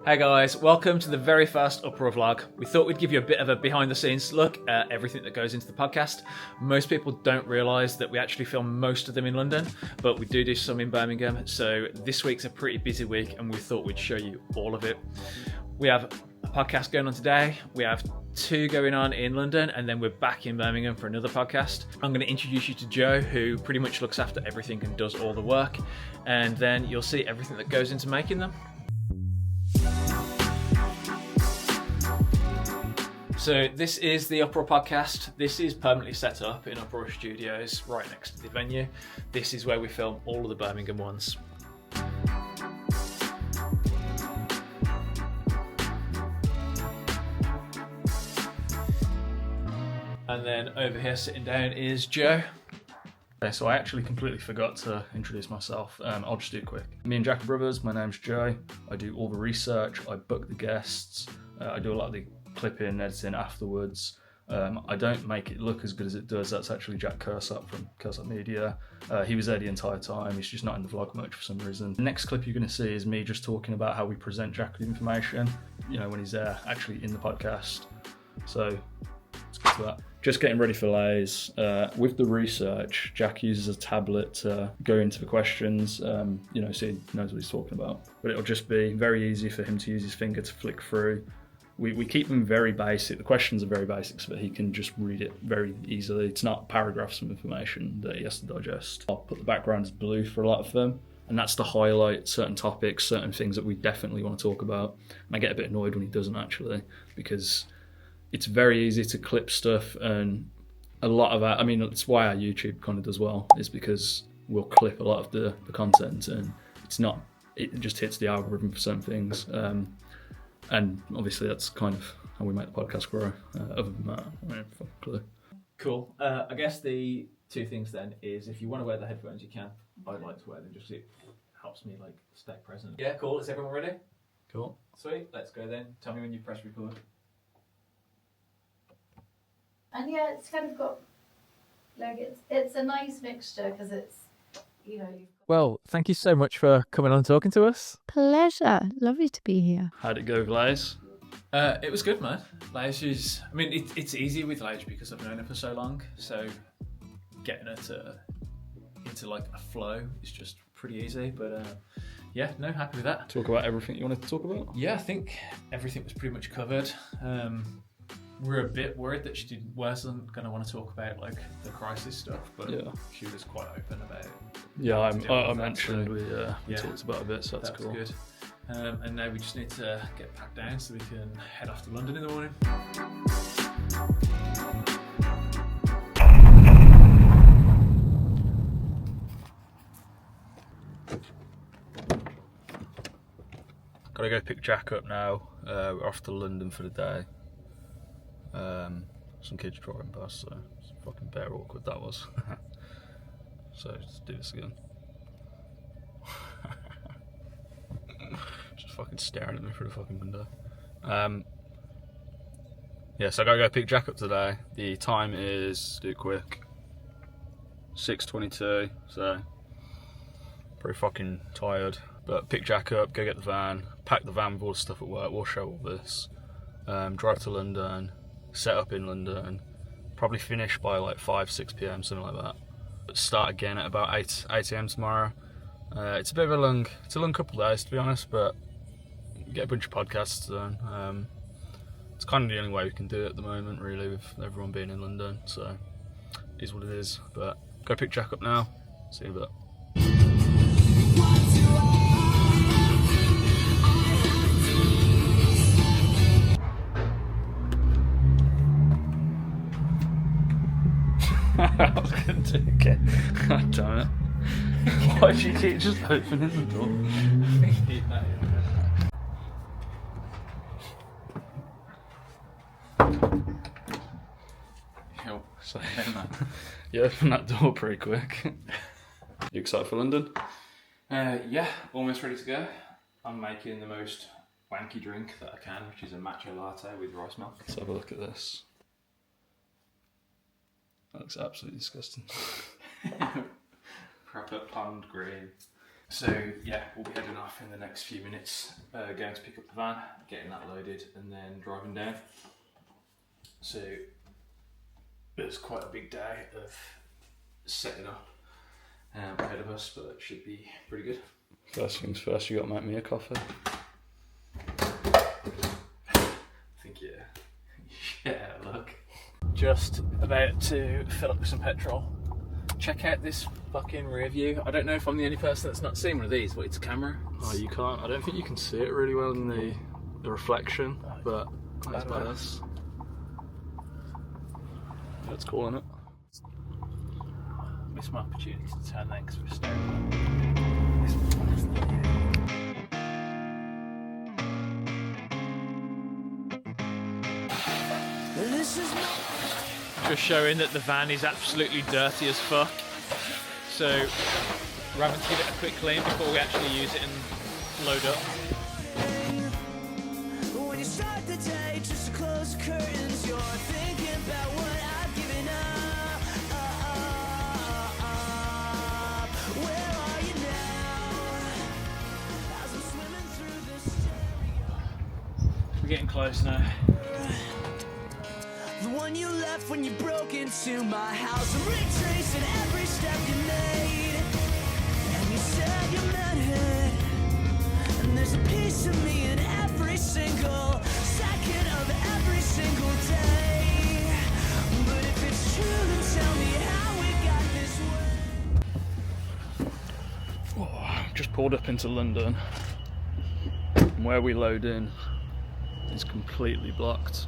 Hey guys, welcome to the very first Uprawr vlog. We thought we'd give you a bit of a behind the scenes look at everything that goes into the podcast. Most people don't realise that we actually film most of them in London, but we do some in Birmingham. So this week's a pretty busy week and we thought we'd show you all of it. We have a podcast going on today. We have 2 going on in London, and then we're back in Birmingham for another podcast. I'm going to introduce you to Joe, who pretty much looks after everything and does all the work. And then you'll see everything that goes into making them. So this is the Uprawr Podcast. This is permanently set up in Uprawr Studios, right next to the venue. This is where we film all of the Birmingham ones. And then over here sitting down is Joe. Okay, so I actually completely forgot to introduce myself. I'll just do it quick. Me and Jack are brothers. My name's Joe. I do all the research. I book the guests. I do a lot of the clipping, editing afterwards. I don't make it look as good as it does. That's actually Jack Cursop from Cursop Media. He was there the entire time. He's just not in the vlog much for some reason. The next clip you're going to see is me just talking about how we present Jack with information, you know, when he's there actually in the podcast. So let's get to that. Just getting ready for lays. With the research, Jack uses a tablet to go into the questions, so he knows what he's talking about. But it'll just be very easy for him to use his finger to flick through. We keep them very basic. The questions are very basic so that he can just read it very easily. It's not paragraphs of information that he has to digest. I'll put the background as blue for a lot of them, and that's to highlight certain topics, certain things that we definitely want to talk about. And I get a bit annoyed when he doesn't actually, because it's very easy to clip stuff, and a lot of that, it's why our YouTube kind of does well, is because we'll clip a lot of the content, and it just hits the algorithm for certain things. And obviously that's kind of how we make the podcast grow. Other than that, I don't fucking clue. Cool. I guess the 2 things then is, if you want to wear the headphones, you can. I'd like to wear them, just it helps me stay present. Yeah, cool. Is everyone ready? Cool. Sweet. Let's go then. Tell me when you press record. And yeah, it's kind of got, it's a nice mixture because it's, Well, thank you so much for coming on and talking to us. Pleasure. Lovely to be here. How'd it go with lays? It was good, man. Lige is, it's easy with Lige because I've known her for so long, so getting her into a flow is just pretty easy, but happy with that. Talk about everything you wanted to talk about? Yeah, I think everything was pretty much covered. We're a bit worried that she wasn't going to want to talk about the crisis stuff, but she was quite open about it. Yeah, I mentioned we talked about a bit, so that's cool. Good. And now we just need to get packed down so we can head off to London in the morning. Gotta go pick Jack up now. We're off to London for the day. Some kids driving past, so it's fucking bare awkward that was. So let's do this again. Just fucking staring at me through the fucking window. So I gotta go pick Jack up today. The time is, do it quick, 6:22, so pretty fucking tired. But pick Jack up, go get the van, pack the van with all the stuff at work, we'll show all this. Drive to London, set up in London, probably finish by 5-6 p.m, something like that. But start again at about 8 a.m. tomorrow. It's a bit of a long couple of days to be honest, but get a bunch of podcasts done. It's kind of the only way we can do it at the moment really, with everyone being in London, so it is what it is. But go pick Jack up now, see you in a bit. I was going to do it again. God damn it. Why did you keep just opening the door? So, you opened that door pretty quick. You excited for London? Yeah, almost ready to go. I'm making the most wanky drink that I can, which is a matcha latte with rice milk. Let's have a look at this. That looks absolutely disgusting. Proper pond green. So yeah, we'll be heading off in the next few minutes, going to pick up the van, getting that loaded and then driving down. So it's quite a big day of setting up ahead of us, but it should be pretty good. First things first, you got to make me a coffee. I think yeah, look. Just about to fill up with some petrol. Check out this fucking rear view. I don't know if I'm the only person that's not seen one of these, but it's a camera. Oh, you can't. I don't think you can see it really well in the reflection, but that's badass. That's cool, isn't it? Missed my opportunity to turn that because we're staring. Just showing that the van is absolutely dirty as fuck. So we're having to give it a quick clean before we actually use it and load up. When you start the day, just to close the curtains, you're thinking about what I've given up. Where are you now? As I'm swimming through the stereo. We're getting close now. The one you left when you broke into my house. I'm retracing every step you made, and you said you meant it. And there's a piece of me in every single second of every single day. But if it's true, then tell me how we got this way. Oh, just pulled up into London, and where we load in is completely blocked.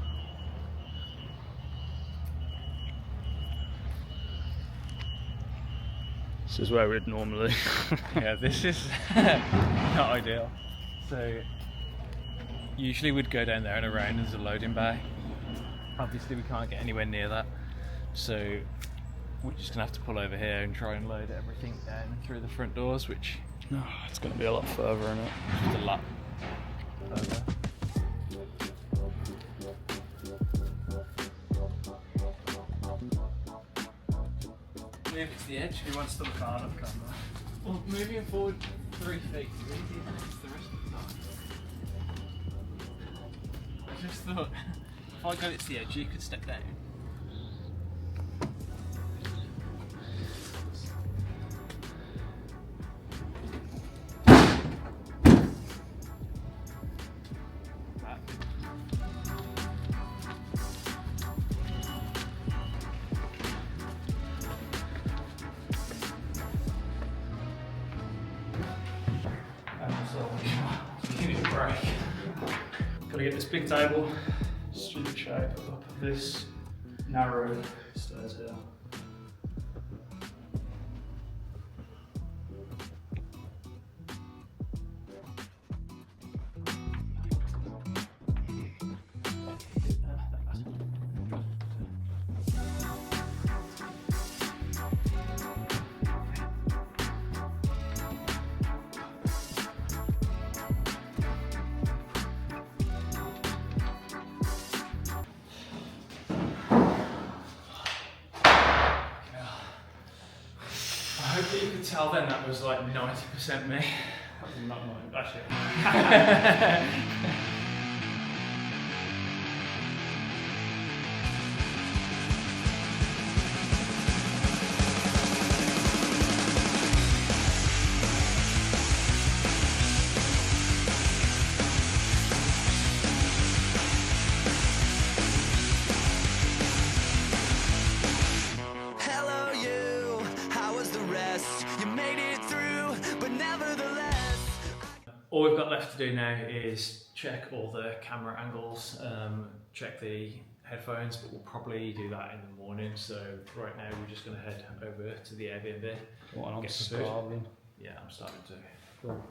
This is where we'd normally. Yeah, this is not ideal. So usually we'd go down there and around as a loading bay. Obviously we can't get anywhere near that, so we're just gonna have to pull over here and try and load everything down through the front doors, which It's going to be a lot further, isn't it? is a lot further. Move it to the edge. He wants to look hard at the camera. Well, moving forward 3 feet is easy, and it's the rest of the time. I just thought, if I got it to the edge, you could step down. Gotta get this big table, stupid shape up this narrow stairs here. I hope that you could tell then that was like 90% me. That was not mine, actually. Hello, you. How was the rest? You made it through, but nevertheless. All we've got left to do now is check all the camera angles, check the headphones, but we'll probably do that in the morning. So right now we're just going to head over to the Airbnb. What, I'm Get some food. starving. Yeah, I'm starting to. Cool.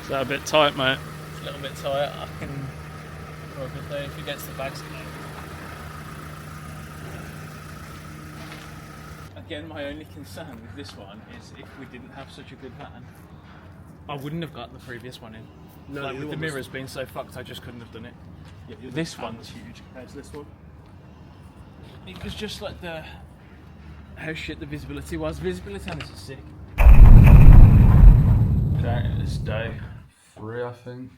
Is that a bit tight, mate? It's a little bit tight. I can work with that if it gets the bags connected. Again, my only concern with this one is if we didn't have such a good van, I wouldn't have gotten the previous one in. No, like the with other the one mirrors being so fucked, I just couldn't have done it. Yeah, This one's huge compared to this one. it was just like how shit the visibility was. Visibility on this is sick. Okay, it's day 3, I think.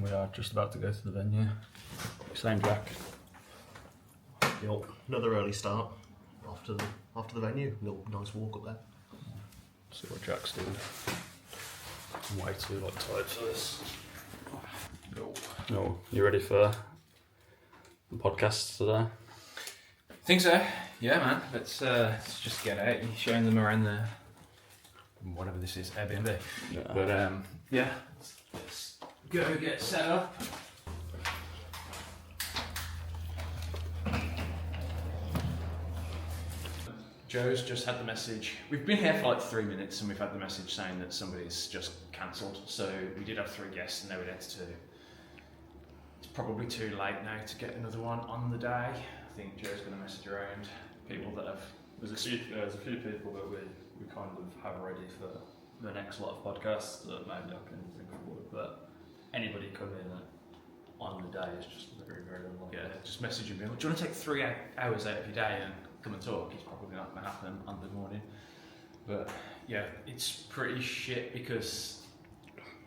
We are just about to go to the venue. Same Jack. Yep, another early start after the venue. Little nice walk up there. See what Jack's doing. I'm way too tired for this. No, you ready for the podcast today? Think so. Yeah, man. Let's just get out. You're showing them around the whatever this is, Airbnb. Yeah. But yeah, let's go get set up. Joe's just had the message. We've been here for like 3 minutes and we've had the message saying that somebody's just cancelled. So we did have 3 guests and now we're down to 2. It's probably too late now to get another one on the day. I think Joe's going to message around people that have... There's a few people that we kind of have ready for the next lot of podcasts that maybe I can bring forward, but anybody coming in on the day is just very, very unlikely. Yeah, just messaging me. Do you want to take 3 hours out of your day and come and talk? It's probably not going to happen on the morning. But yeah, it's pretty shit because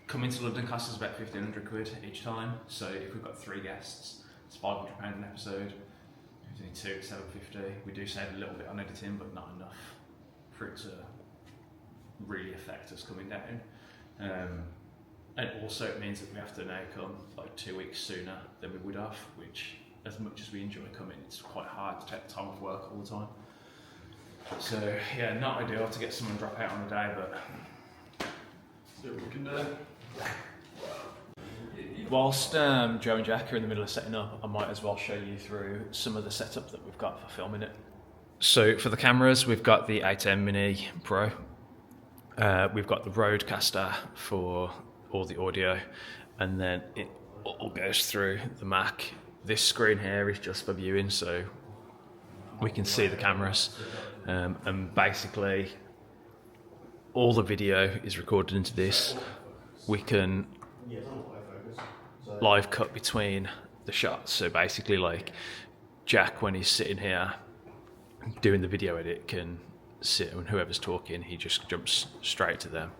coming to London costs us about 1,500 quid each time. So if we've got 3 guests, it's £500 an episode. If we need 2, it's 750. We do save a little bit on editing, but not enough for it to really affect us coming down. And also it means that we have to now come like 2 weeks sooner than we would have, which as much as we enjoy coming, it's quite hard to take the time off work all the time. So yeah, not ideal to get someone drop out on the day, but See what we can do. whilst Joe and Jack are in the middle of setting up, I might as well show you through some of the setup that we've got for filming it. So for the cameras, we've got the 8M Mini Pro. We've got the Rodecaster for all the audio, and then it all goes through the Mac. This screen here is just for viewing, so we can see the cameras, and basically all the video is recorded into this. We can live cut between the shots, so basically like Jack, when he's sitting here doing the video edit, can sit, and whoever's talking, he just jumps straight to them.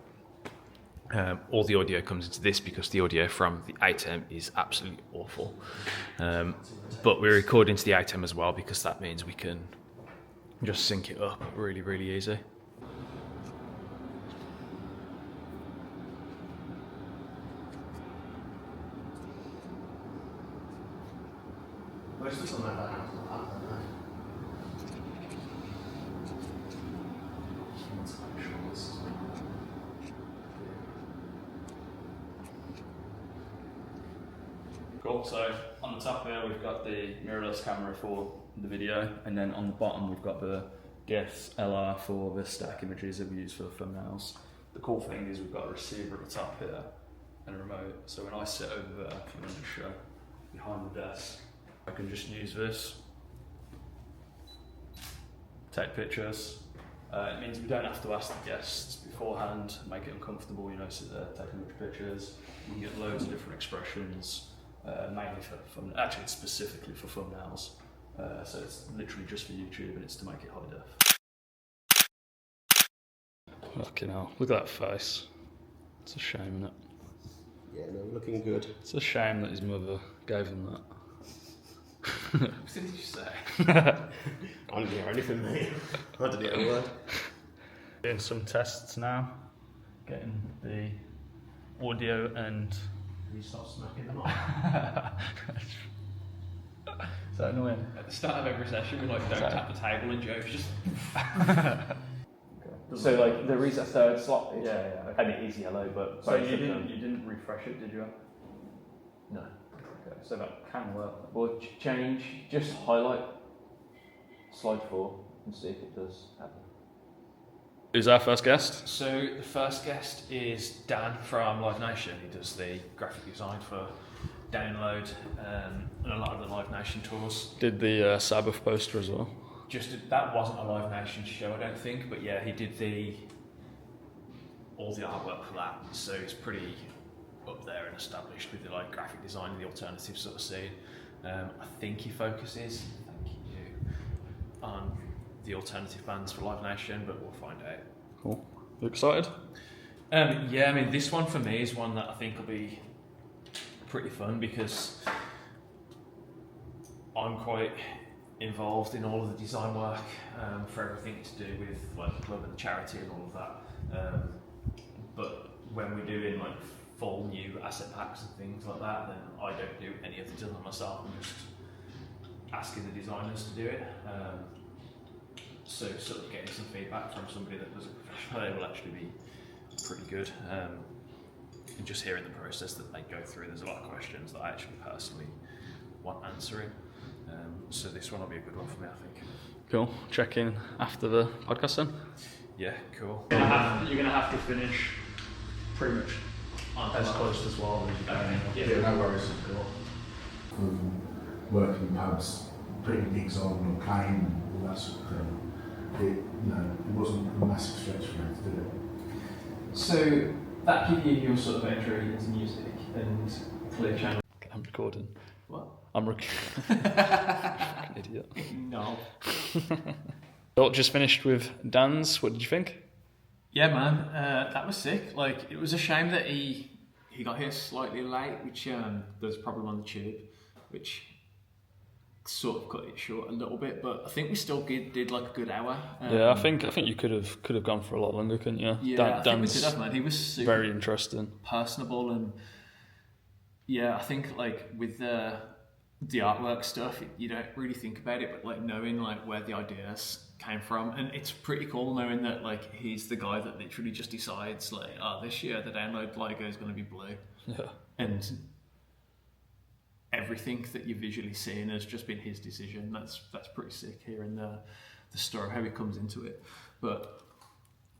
All the audio comes into this because the audio from the 8M is absolutely awful. But we're recording to the 8M as well because that means we can just sync it up really, really easy. Most of the time I have Cool, so on the top here we've got the mirrorless camera for the video, and then on the bottom we've got the GIF LR for the static images that we use for thumbnails. The cool thing is we've got a receiver at the top here and a remote, so when I sit over there, if you want to show behind the desk, I can just use this, take pictures. It means we don't have to ask the guests beforehand, make it uncomfortable, you know, sit there, take a bunch of pictures. We can get loads of different expressions. Mainly for actually it's specifically for thumbnails, so it's literally just for YouTube and it's to make it high def. Fucking hell, look at that face. It's a shame, isn't it? Yeah, no, looking good. It's a shame that his mother gave him that. What did you say? I didn't hear anything, mate. I didn't hear a word. Doing some tests now, getting the audio and... You start smacking them off. Is that annoying? At the start of every session, we like don't tap the table and Joe's just. So like there is a third slot, Yeah. and it is yellow, but So you didn't refresh it, did you? no. Okay, so that can work. Well, change, just highlight slide 4 and see if it does happen. Who's our first guest? So the first guest is Dan from Live Nation. He does the graphic design for Download and a lot of the Live Nation tours. Did the Sabbath poster as well. That wasn't a Live Nation show, I don't think, but yeah, he did all the artwork for that. So he's pretty up there and established with the like graphic design and the alternative sort of scene. I think he focuses. Thank on the alternative bands for Live Nation, but we'll find out. Cool. You excited? Yeah, I mean, this one for me is one that I think will be pretty fun because I'm quite involved in all of the design work for everything to do with like the club and the charity and all of that. But when we're doing like full new asset packs and things like that, then I don't do any of the design myself. I'm just asking the designers to do it. So sort of getting some feedback from somebody that was a professional will actually be pretty good. And just hearing the process that they go through, there's a lot of questions that I actually personally want answering. So this one will be a good one for me, I think. Cool. Check in after the podcast then. Yeah, cool. You're gonna have to finish pretty much as close as well as you can. Yeah, no worries. From working in pubs, putting gigs on or playing and all that sort of thing, it wasn't a massive stretch for me to do it. So that gave you your sort of entry into music and clear channel. I'm recording. What? I'm fucking idiot. No. Well, just finished with Dan's. What did you think? Yeah, man, that was sick. Like, it was a shame that he got here slightly late, which there was a problem on the tube, which sort of cut it short a little bit. But I think we still did like a good hour. Yeah, I think you could have gone for a lot longer, couldn't you? Yeah, I think we did have, man. He was super very interesting, personable, and yeah, I think like with the artwork stuff, you don't really think about it, but like knowing like where the ideas came from, and it's pretty cool knowing that like he's the guy that literally just decides like, oh, this year the download logo is going to be blue, yeah, and everything that you're visually seeing has just been his decision. That's pretty sick, hearing the story, how he comes into it. But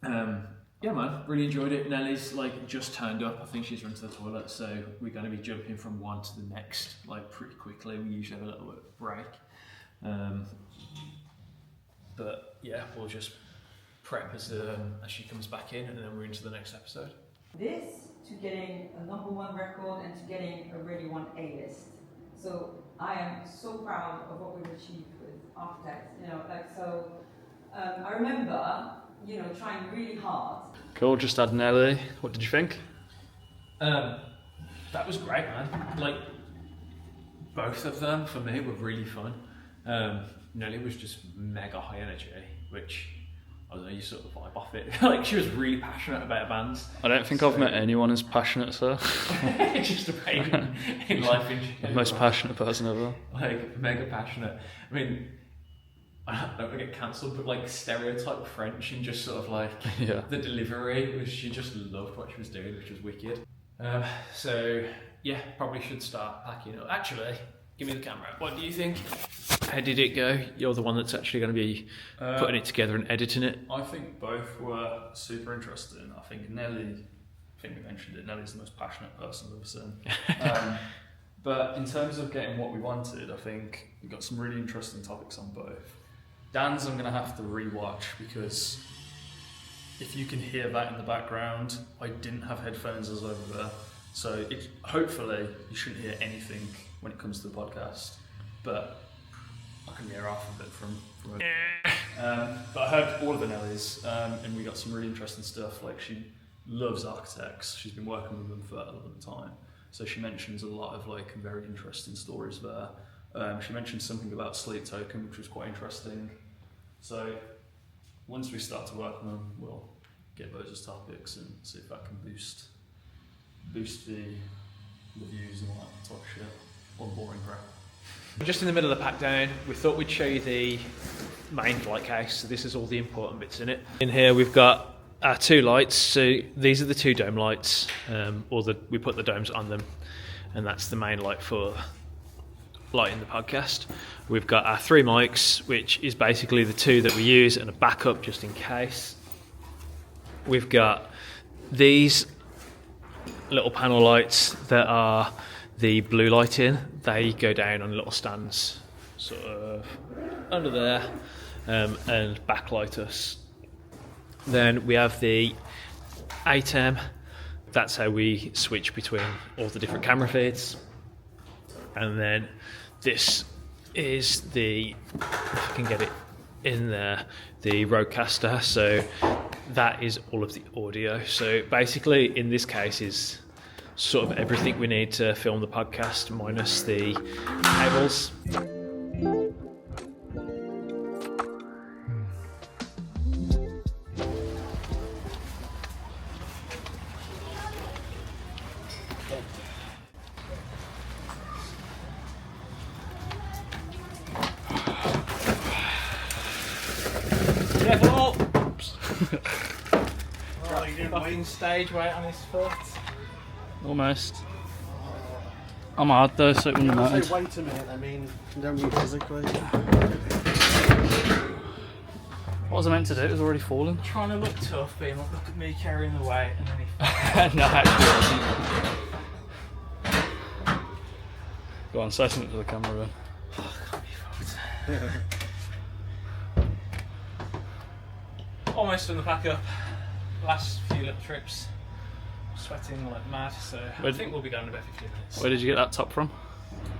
yeah, man, really enjoyed it. Nellie's like just turned up. I think she's run to the toilet, so we're going to be jumping from one to the next like pretty quickly. We usually have a little bit of break. But yeah, we'll just prep as she comes back in, and then we're into the next episode. This to getting a #1 record and to getting a really one A-list. So I am so proud of what we've achieved with Architects. I remember, trying really hard. Cool. Just had Nelly. What did you think? That was great, man. Like, both of them for me were really fun. Nelly was just mega high energy, which I don't know, you sort of vibe off it. Like, she was really passionate about bands. I don't think I've met anyone as passionate as her. Just about in life in general. The most passionate person ever. Like, mega passionate. I mean, I don't want to get cancelled, but like stereotype French and just sort of like the delivery was, she just loved what she was doing, which was wicked. So yeah, probably should start packing up. Actually, give me the camera. What do you think? How did it go? You're the one that's actually going to be putting it together and editing it. I think both were super interesting. I think Nelly, I think we mentioned it, Nelly's the most passionate person I've ever seen. But in terms of getting what we wanted, I think we got some really interesting topics on both. Dan's I'm going to have to rewatch, because if you can hear that in the background, I didn't have headphones as over there. So hopefully you shouldn't hear anything when it comes to the podcast, but I can hear half of it from but I heard all of the Nellies, and we got some really interesting stuff. Like, she loves Architects. She's been working with them for a long time. So she mentions a lot of like very interesting stories there. She mentioned something about Sleep Token, which was quite interesting. So once we start to work on them, we'll get those as topics and see if that can boost the views and all that type of shit. All the boring crap. Just in the middle of the pack down, we thought we'd show you the main light case. So this is all the important bits in it. In here we've got our 2 lights. So these are the 2 dome lights, we put the domes on them, and that's the main light for lighting the podcast. We've got our 3 mics, which is basically the 2 that we use, and a backup just in case. We've got these little panel lights that are the blue lighting. They go down on little stands sort of under there, and backlight us. Then we have the ATEM. That's how we switch between all the different camera feeds. And then this is the, if I can get it in the Rodecaster, so that is all of the audio. So basically in this case is sort of everything we need to film the podcast minus the cables. Fucking stage weight on his foot. Almost. I'm hard though, so it wouldn't When I matter. say wait a minute, I mean, you don't mean physically. What was I meant to do? It was already falling. Trying to look tough, being like, look at me carrying the weight, and then he. No, actually, I wasn't. Go on, say something to the camera then. Can't be fucked. Almost done the pack up. Last few lip trips. Sweating like mad, so I think we'll be going in about 15 minutes. Where did you get that top from?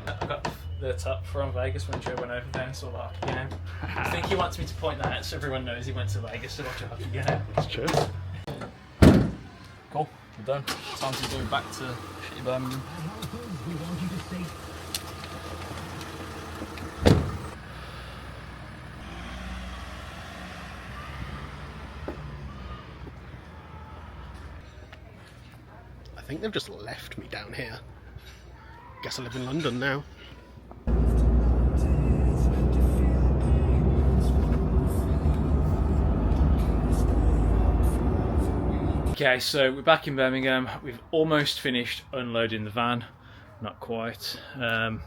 I got the top from Vegas when Joe went over there and saw the hockey game. I think he wants me to point that out so everyone knows he went to Vegas to watch a hockey game. That's true. Cool, we're done. Time to go back to shitty Birmingham. I think they've just left me down here. Guess I live in London now. Okay, so we're back in Birmingham. We've almost finished unloading the van. Not quite. But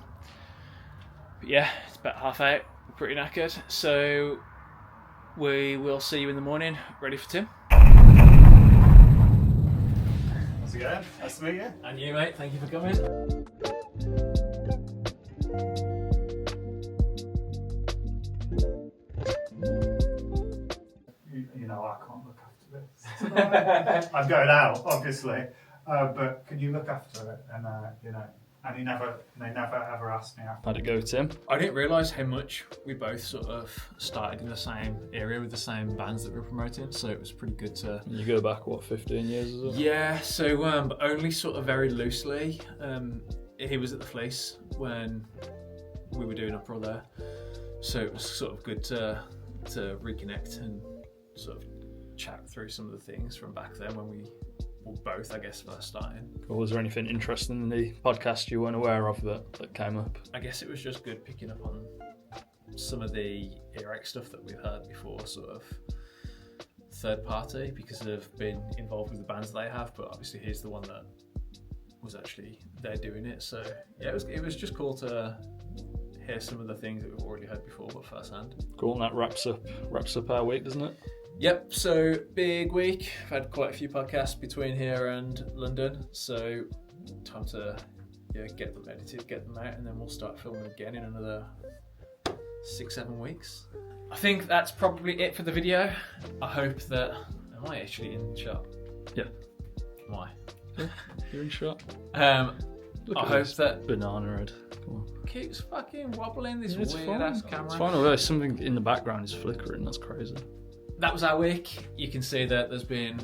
yeah, it's about half out. We're pretty knackered. So we will see you in the morning. Ready for Tim? How's it going? Nice to meet you. And you, mate. Thank you for coming. You know, I can't look after this. I'm going out, obviously, but can you look after it? And you know, and they never ever asked me after. How'd it go, Tim? I didn't realise how much we both sort of started in the same area with the same bands that we were promoting, so it was pretty good to... You go back, what, 15 years or so? Yeah, so but only sort of very loosely. He was at the Fleece when we were doing Uprawr there, so it was sort of good to reconnect and sort of chat through some of the things from back then when we were both, I guess, first starting. Or was there anything interesting in the podcast you weren't aware of that came up? I guess it was just good picking up on some of the ERX stuff that we've heard before, sort of third party, because they've been involved with the bands they have, but obviously he's the one that was actually there doing it. So yeah, it was just cool to hear some of the things that we've already heard before, but firsthand. Cool, and that wraps up our week, doesn't it? Yep, so big week. I've had quite a few podcasts between here and London, so time to get them edited, get them out, and then we'll start filming again in another 6-7 weeks. I think that's probably it for the video. I hope that... Am I actually in shot? Yeah. Why? Yeah, you're in shot. I Look at hope this that... banana head. Come on. Keeps fucking wobbling this It's weird fine. ass camera. It's fine, although something in the background is flickering, that's crazy. That was our week. You can see that there's been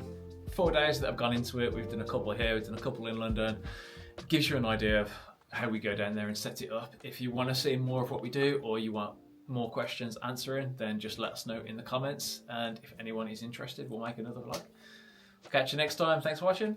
4 days that have gone into it. We've done a couple here, we've done a couple in London. It gives you an idea of how we go down there and set it up. If you want to see more of what we do, or you want more questions answering, then just let us know in the comments. And if anyone is interested, we'll make another vlog. Catch you next time. Thanks for watching.